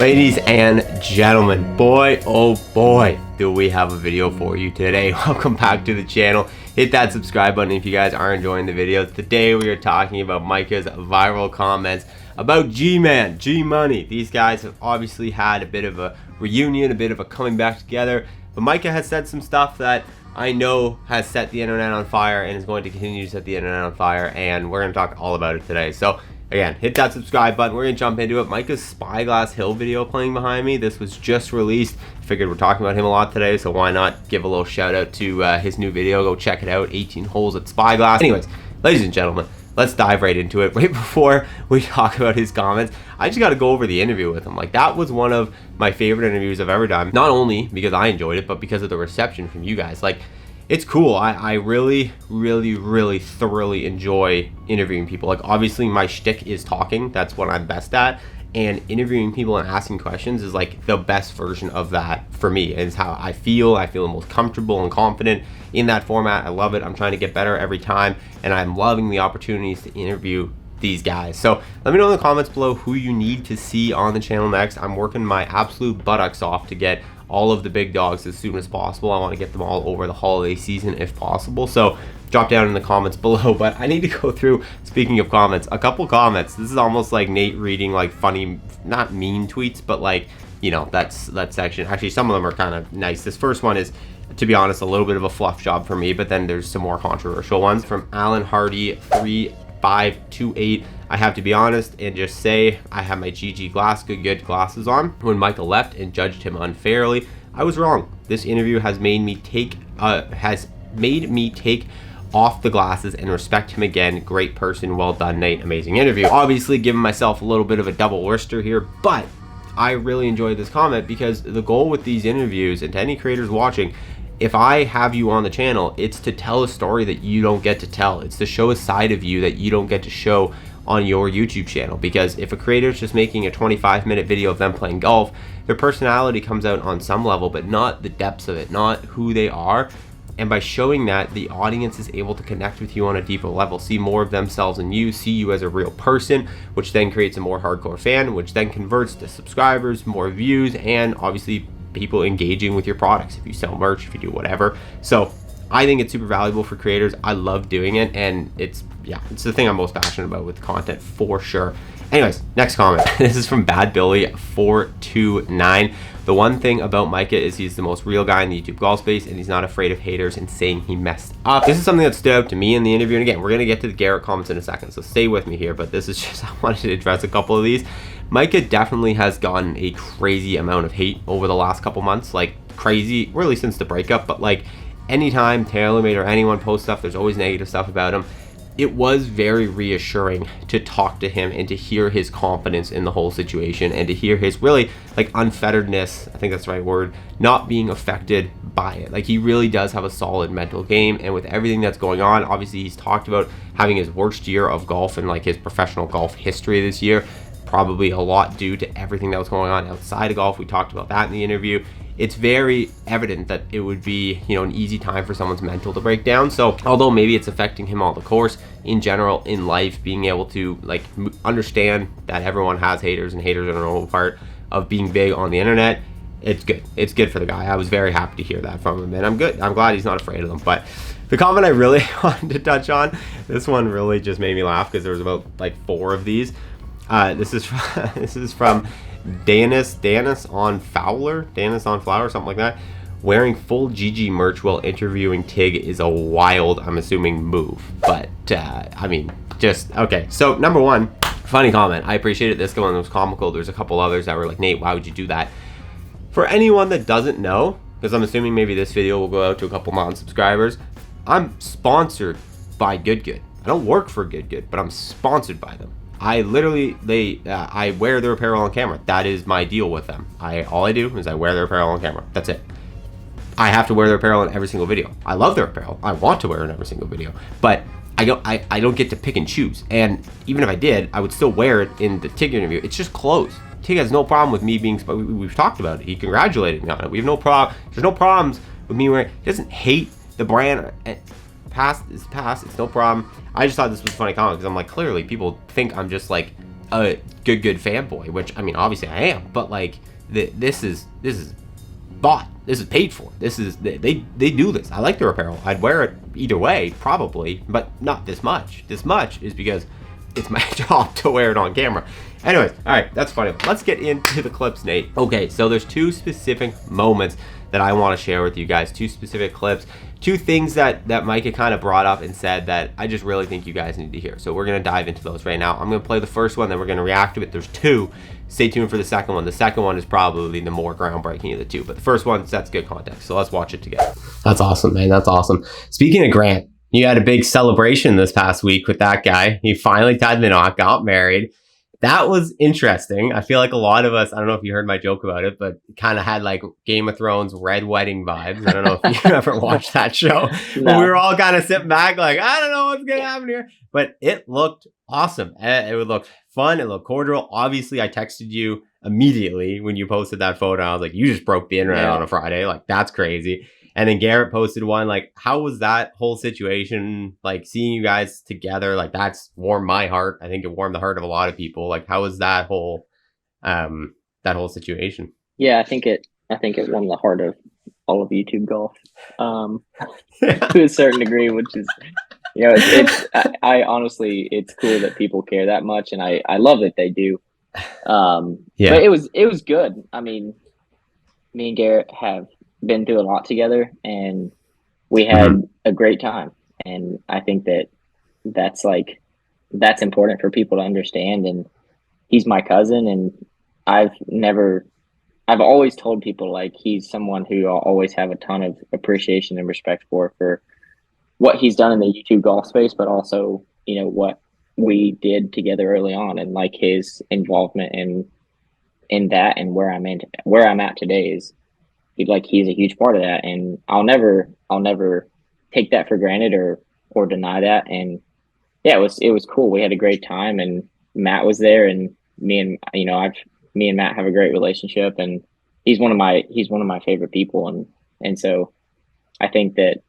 Ladies and gentlemen, boy oh boy do we have a video for you today. Welcome back to the channel. Hit that subscribe button if you guys are enjoying the videos. Today we are talking about Micah's viral comments about G-Man, G-Money. These guys have obviously had a bit of a reunion, a bit of a coming back together, but Micah has said some stuff that I know has set the internet on fire and is going to continue to set the internet on fire, and we're going to talk all about it today. So again, hit that subscribe button. We're going to jump into it. Micah's Spyglass Hill video playing behind me. This was just released. Figured we're talking about him a lot today, so why not give a little shout out to his new video. Go check it out, 18 holes at Spyglass. Anyways, ladies and gentlemen, let's dive right into it. Right before we talk about his comments, I just got to go over the interview with him. Like, that was one of my favorite interviews I've ever done. Not only because I enjoyed it, but because of the reception from you guys. Like, it's cool. I really thoroughly enjoy interviewing people. Like, obviously my shtick is talking. That's what I'm best at. And interviewing people and asking questions is like the best version of that for me. It's how I feel. I feel the most comfortable and confident in that format. I love it. I'm trying to get better every time, and I'm loving the opportunities to interview these guys. So let me know in the comments below who you need to see on the channel next. I'm working my absolute buttocks off to get all of the big dogs as soon as possible. I want to get them all over the holiday season if possible. So drop down in the comments below. But I need to go through, speaking of comments, a couple comments. This is almost like Nate reading like funny, not mean tweets, but like, you know, that section. Actually, some of them are kind of nice. This first one is, to be honest, a little bit of a fluff job for me, but then there's some more controversial ones. From Alan Hardy 3528. I have to be honest and just say I have my GG good glasses on. When Micah left and judged him unfairly, I was wrong. This interview has made me take off the glasses and respect him again. Great person. Well done, Nate. Amazing interview. Obviously giving myself a little bit of a double worcester here, but I really enjoyed this comment because the goal with these interviews, and to any creators watching, if I have you on the channel, it's to tell a story that you don't get to tell. It's to show a side of you that you don't get to show on your YouTube channel. Because if a creator is just making a 25-minute video of them playing golf, their personality comes out on some level, but not the depths of it, not who they are. And by showing that, the audience is able to connect with you on a deeper level, see more of themselves in you, see you as a real person, which then creates a more hardcore fan, which then converts to subscribers, more views, and obviously people engaging with your products if you sell merch, if you do whatever. So I think it's super valuable for creators. I love doing it, and it's the thing I'm most passionate about with content for sure. Anyways, next comment. This is from Bad Billy 429. The one thing about Micah is he's the most real guy in the YouTube golf space, and he's not afraid of haters and saying he messed up. This is something that stood out to me in the interview, and again, we're gonna get to the Garrett comments in a second, so stay with me here, but this is just, I wanted to address a couple of these. Micah definitely has gotten a crazy amount of hate over the last couple months, like crazy, really since the breakup, but like anytime TaylorMade or anyone posts stuff, there's always negative stuff about him. It was very reassuring to talk to him and to hear his confidence in the whole situation and to hear his really like unfetteredness, I think that's the right word, not being affected by it. Like, he really does have a solid mental game, and with everything that's going on, obviously he's talked about having his worst year of golf in like his professional golf history this year, probably a lot due to everything that was going on outside of golf. We talked about that in the interview. It's very evident that it would be, you know, an easy time for someone's mental to break down. So although maybe it's affecting him on the course, in general in life, being able to like understand that everyone has haters and haters are a normal part of being big on the internet, it's good. It's good for the guy. I was very happy to hear that from him, and I'm glad he's not afraid of them. But the comment I really wanted to touch on, this one really just made me laugh because there was about like 4 of these. This is from Danis on Flower, something like that. Wearing full GG merch while interviewing Tig is a wild, I'm assuming, move. But I mean, just okay. So number one, funny comment. I appreciate it. This one was comical. There's a couple others that were like, Nate, why would you do that? For anyone that doesn't know, because I'm assuming maybe this video will go out to a couple non-subscribers, I'm sponsored by Good. I don't work for Good, but I'm sponsored by them. I literally, I wear their apparel on camera. That is my deal with them. All I do is I wear their apparel on camera. That's it. I have to wear their apparel in every single video. I love their apparel. I want to wear it in every single video, but I don't get to pick and choose. And even if I did, I would still wear it in the Tig interview. It's just clothes. Tig has no problem with me being, we've talked about it. He congratulated me on it. We have no problem. There's no problems with me wearing, he doesn't hate the brand. Past is past. It's no problem. I just thought this was a funny comment because I'm like, clearly people think I'm just like a good fanboy, which I mean, obviously I am, but like this is bought. This is paid for. This is they do this. I like their apparel. I'd wear it either way, probably, but not this much. This much is because it's my job to wear it on camera. Anyways, all right, that's funny. Let's get into the clips, Nate. Okay, so there's 2 specific moments that I want to share with you guys. 2 specific clips. 2 things that Micah kind of brought up and said that I just really think you guys need to hear. So we're going to dive into those right now. I'm going to play the first one, then we're going to react to it. There's 2. Stay tuned for the second one. The second one is probably the more groundbreaking of the 2, but the first one sets good context. So let's watch it together. That's awesome, man. That's awesome. Speaking of Grant, you had a big celebration this past week with that guy. He finally tied the knot, got married. That was interesting. I feel like a lot of us, I don't know if you heard my joke about it, but kind of had like Game of Thrones Red Wedding vibes. I don't know if you ever watched that show. No. But we were all kind of sitting back like, I don't know what's going to happen here. But it looked awesome. It looked fun. It looked cordial. Obviously, I texted you immediately when you posted that photo. I was like, you just broke the internet on a Friday. Like, that's crazy. And then Garrett posted one, like, how was that whole situation? Like, seeing you guys together, like, that's warmed my heart. I think it warmed the heart of a lot of people. Like, how was that whole situation? Yeah, I think it warmed the heart of all of YouTube golf, to a certain degree, which is, you know, I honestly, it's cool that people care that much, and I love that they do. But it was good. I mean, me and Garrett have been through a lot together, and we had a great time, and I think that's important for people to understand. And he's my cousin, and I've always told people, like, he's someone who I'll always have a ton of appreciation and respect for what he's done in the YouTube golf space, but also, you know, what we did together early on, and like his involvement in that, and where I'm at today is, like, he's a huge part of that, and I'll never take that for granted or deny that. And yeah, it was cool. We had a great time, and Matt was there, and me and Matt have a great relationship, and he's one of my favorite people, and so I think that,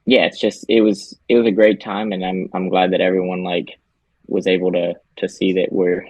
yeah, it was a great time, and I'm glad that everyone, like, was able to see that we're,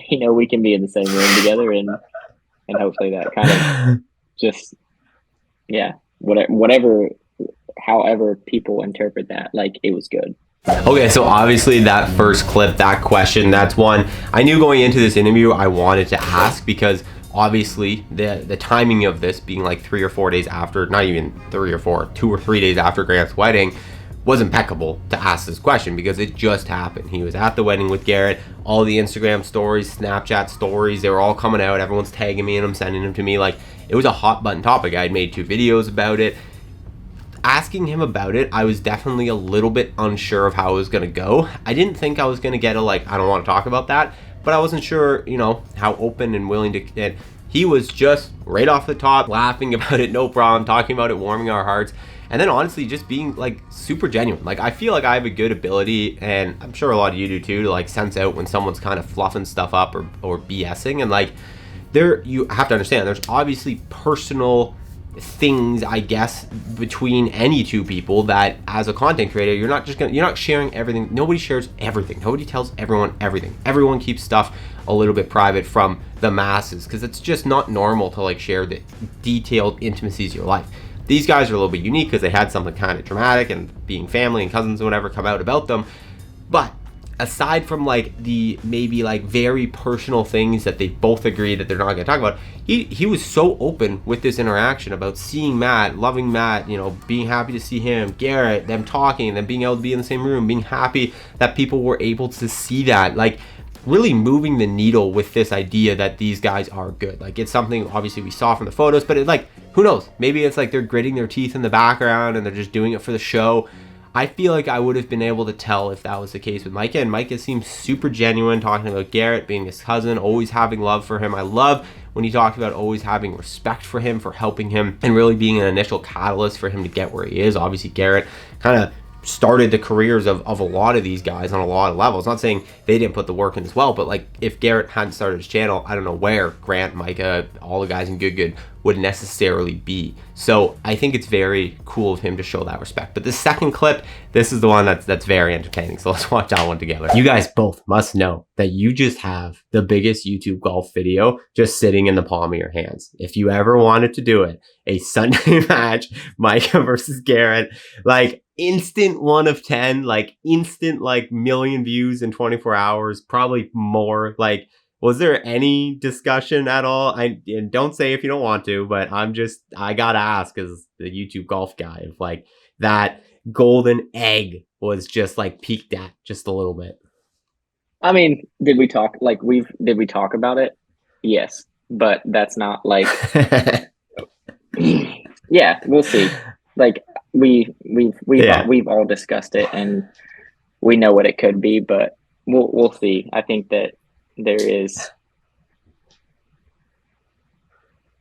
you know, we can be in the same room together, and hopefully that kind of just, yeah, whatever, however people interpret that, like, it was good. Okay, so obviously that first clip, that question, that's one I knew going into this interview I wanted to ask, because obviously the timing of this being like 3 or 4 days after, not even 3 or 4, 2 or 3 days after Garrett's wedding, was impeccable to ask this question, because it just happened. He was at the wedding with Garrett. All the Instagram stories, Snapchat stories, they were all coming out. Everyone's tagging me and I'm sending them to me. Like, it was a hot button topic. I had made 2 videos about it. Asking him about it, I was definitely a little bit unsure of how it was going to go. I didn't think I was going to get a, like, I don't want to talk about that, but I wasn't sure, you know, how open and willing to get. He was just right off the top laughing about it, no problem, talking about it, warming our hearts. And then honestly, just being, like, super genuine. Like, I feel like I have a good ability, and I'm sure a lot of you do too, to, like, sense out when someone's kind of fluffing stuff up or BSing. And, like, you have to understand, there's obviously personal things, I guess, between any 2 people that, as a content creator, you're not sharing everything. Nobody shares everything. Nobody tells everyone everything. Everyone keeps stuff a little bit private from the masses, because it's just not normal to, like, share the detailed intimacies of your life. These guys are a little bit unique because they had something kind of dramatic, and being family and cousins and whatever come out about them. But aside from, like, the maybe, like, very personal things that they both agree that they're not going to talk about, he was so open with this interaction about seeing Matt, loving Matt, you know, being happy to see him, Garrett, them talking, them being able to be in the same room, being happy that people were able to see that, like, really moving the needle with this idea that these guys are good. Like, it's something obviously we saw from the photos, but it, like, who knows, maybe it's like they're gritting their teeth in the background and they're just doing it for the show. I feel like I would have been able to tell if that was the case with Micah, and Micah seems super genuine, talking about Garrett being his cousin, always having love for him. I love when he talked about always having respect for him, for helping him, and really being an initial catalyst for him to get where he is. Obviously, Garrett kind of started the careers of a lot of these guys on a lot of levels. Not saying they didn't put the work in as well, but like if Garrett hadn't started his channel, I don't know where Grant, Micah, all the guys in Good would necessarily be. So I think it's very cool of him to show that respect. But the second clip, this is the one that's very entertaining. So let's watch that one together. You guys both must know that you just have the biggest YouTube golf video just sitting in the palm of your hands. If you ever wanted to do it, a Sunday match, Micah versus Garrett, like instant 1 of 10, like instant like million views in 24 hours, probably more. Like, was there any discussion at all? And don't say if you don't want to, but I gotta ask as the YouTube golf guy if like that golden egg was just like peaked at just a little bit. I mean, did we talk about it? Yes, but that's not like yeah, we'll see. Like we've all discussed it and we know what it could be, but we'll see. I think that there's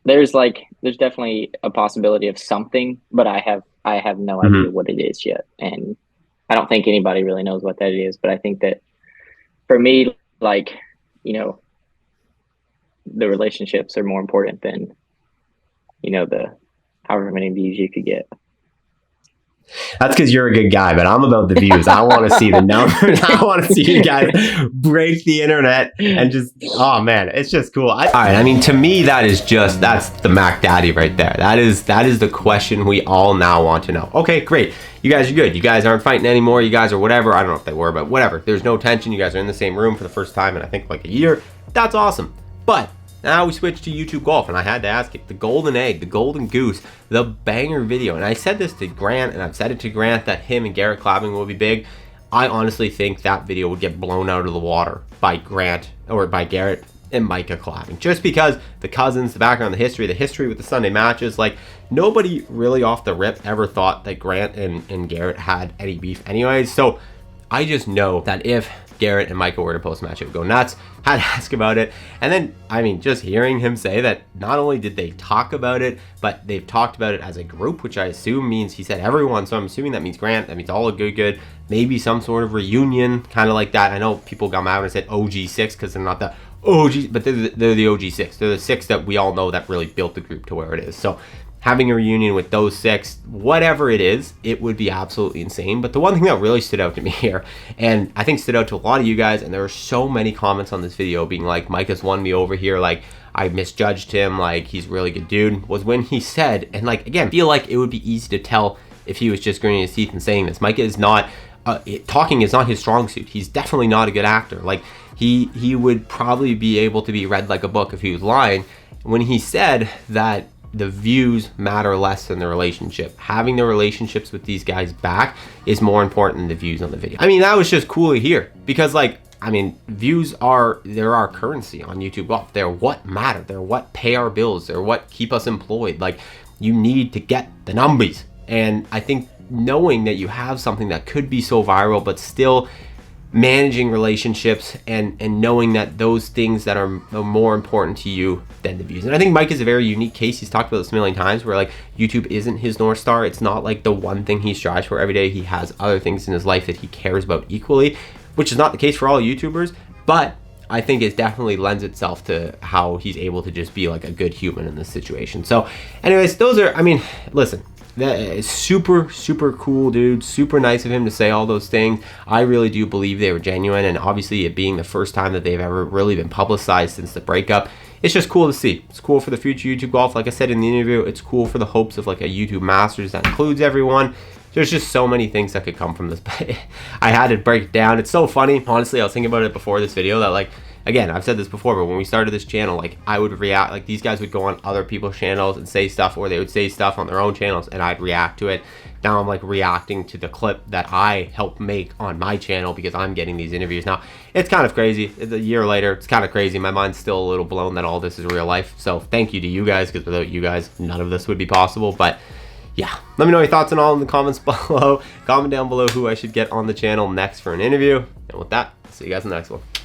definitely a possibility of something, but I have no idea what it is yet, and I don't think anybody really knows what that is. But I think that for me, like, you know, the relationships are more important than, you know, the however many views you could get. That's because you're a good guy, but I'm about the views. I want to see the numbers. I want to see you guys break the internet and just, oh man, it's just cool. All right, I mean, to me, that's the Mac Daddy right there. That is the question we all now want to know. Okay, great. You guys are good. You guys aren't fighting anymore. You guys are whatever. I don't know if they were, but whatever. There's no tension. You guys are in the same room for the first time in I think like a year. That's awesome. But now we switch to YouTube golf, and I had to ask it, the golden egg, the golden goose, the banger video. And I said this to Grant, and I've said it to Grant, that him and Garrett collabing will be big. I honestly think that video would get blown out of the water by Garrett and Micah collabing. Just because the cousins, the background, the history with the Sunday matches, like nobody really off the rip ever thought that Grant and Garrett had any beef anyways. So I just know that if Garrett and Micah were to post a match, it would go nuts. Had to ask about it. And then, I mean, just hearing him say that not only did they talk about it, but they've talked about it as a group, which I assume means he said everyone. So I'm assuming that means Grant, that means all a good, maybe some sort of reunion, kind of like that. I know people got mad when I said OG6 because they're not the OG, but they're the OG6. They're the 6 that we all know that really built the group to where it is. So having a reunion with those 6, whatever it is, it would be absolutely insane. But the one thing that really stood out to me here, and I think stood out to a lot of you guys, and there were so many comments on this video being like, Micah's won me over here, like I misjudged him, like he's a really good dude, was when he said, and like again, I feel like it would be easy to tell if he was just gritting his teeth and saying this. Micah is not, talking is not his strong suit. He's definitely not a good actor. Like he would probably be able to be read like a book if he was lying. When he said that the views matter less than the relationship. Having the relationships with these guys back is more important than the views on the video. I mean, that was just cool to hear because like, I mean, views they're our currency on YouTube Golf. They're what matter. They're what pay our bills. They're what keep us employed. Like you need to get the numbers. And I think knowing that you have something that could be so viral, but still managing relationships and knowing that those things that are more important to you than the views. And I think Mike is a very unique case. He's talked about this a million times where like YouTube isn't his North Star. It's not like the one thing he strives for every day. He has other things in his life that he cares about equally, which is not the case for all YouTubers, but I think it definitely lends itself to how he's able to just be like a good human in this situation. So anyways, those are, I mean, listen, that is super cool, dude. Super nice of him to say all those things. I really do believe they were genuine, and obviously it being the first time that they've ever really been publicized since the breakup, it's just cool to see. It's cool for the future YouTube golf. Like I said in the interview, it's cool for the hopes of like a YouTube Masters that includes everyone. There's just so many things that could come from this, but I had to break it down. It's so funny. Honestly, I was thinking about it before this video that like, again, I've said this before, but when we started this channel, like I would react, like these guys would go on other people's channels and say stuff, or they would say stuff on their own channels and I'd react to it. Now I'm like reacting to the clip that I helped make on my channel because I'm getting these interviews. Now it's kind of crazy. It's a year later. It's kind of crazy. My mind's still a little blown that all this is real life. So thank you to you guys, because without you guys, none of this would be possible. But yeah, let me know your thoughts on all in the comments below. Comment down below who I should get on the channel next for an interview. And with that, see you guys in the next one.